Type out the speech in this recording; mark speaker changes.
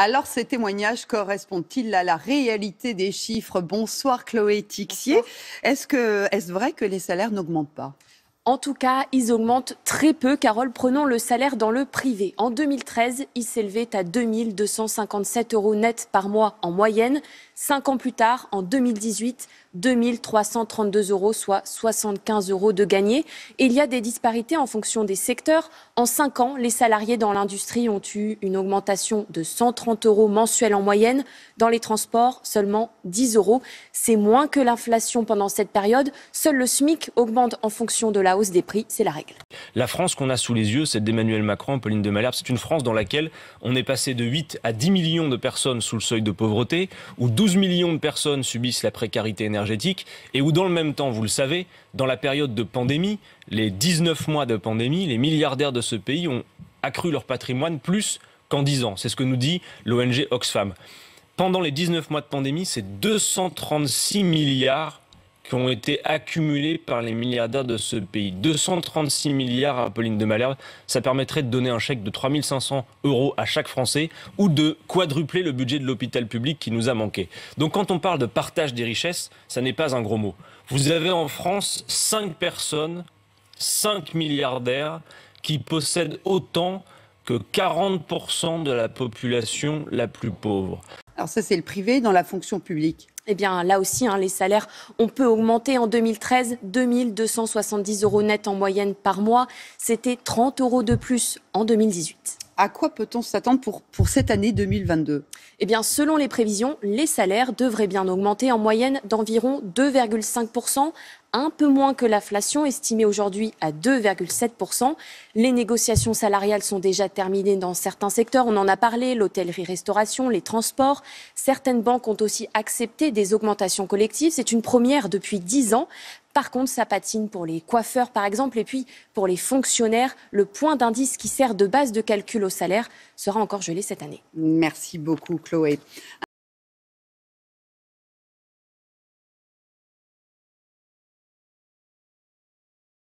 Speaker 1: Alors, ces témoignages correspondent-ils à la réalité des chiffres? Bonsoir Chloé Tixier. Est-ce vrai que les salaires n'augmentent pas?
Speaker 2: En tout cas, ils augmentent très peu. Carole, prenons le salaire dans le privé. En 2013, il s'élevait à 2 257 € net par mois en moyenne. 5 ans plus tard, en 2018, 2 332 €, soit 75 € de gagné. Et il y a des disparités en fonction des secteurs. En 5 ans, les salariés dans l'industrie ont eu une augmentation de 130 € mensuels en moyenne. Dans les transports, seulement 10 €. C'est moins que l'inflation pendant cette période. Seul le SMIC augmente en fonction de la hausse des prix, c'est la règle.
Speaker 3: La France qu'on a sous les yeux, celle d'Emmanuel Macron, Pauline de Malherbe, c'est une France dans laquelle on est passé de 8 à 10 millions de personnes sous le seuil de pauvreté, où 12 millions de personnes subissent la précarité énergétique, et où dans le même temps, vous le savez, dans la période de pandémie, les 19 mois de pandémie, les milliardaires de ce pays ont accru leur patrimoine plus qu'en 10 ans. C'est ce que nous dit l'ONG Oxfam. Pendant les 19 mois de pandémie, c'est 236 milliards qui ont été accumulés par les milliardaires de ce pays. 236 milliards à Pauline de Malherbe, ça permettrait de donner un chèque de 3 500 € à chaque Français ou de quadrupler le budget de l'hôpital public qui nous a manqué. Donc quand on parle de partage des richesses, ça n'est pas un gros mot. Vous avez en France 5 personnes, 5 milliardaires qui possèdent autant que 40% de la population la plus pauvre.
Speaker 1: Alors ça, c'est le privé. Dans la fonction publique?
Speaker 2: Eh bien, là aussi, les salaires ont peu augmenté. En 2013, 2 270 € net en moyenne par mois. C'était 30 € de plus en 2018.
Speaker 1: À quoi peut-on s'attendre pour cette année 2022?
Speaker 2: Eh bien, selon les prévisions, les salaires devraient bien augmenter en moyenne d'environ 2,5%, un peu moins que l'inflation, estimée aujourd'hui à 2,7%. Les négociations salariales sont déjà terminées dans certains secteurs. On en a parlé, l'hôtellerie-restauration, les transports. Certaines banques ont aussi accepté des augmentations collectives. C'est une première depuis 10 ans. Par contre, ça patine pour les coiffeurs, par exemple, et puis pour les fonctionnaires. Le point d'indice qui sert de base de calcul au salaire sera encore gelé cette année.
Speaker 1: Merci beaucoup, Chloé.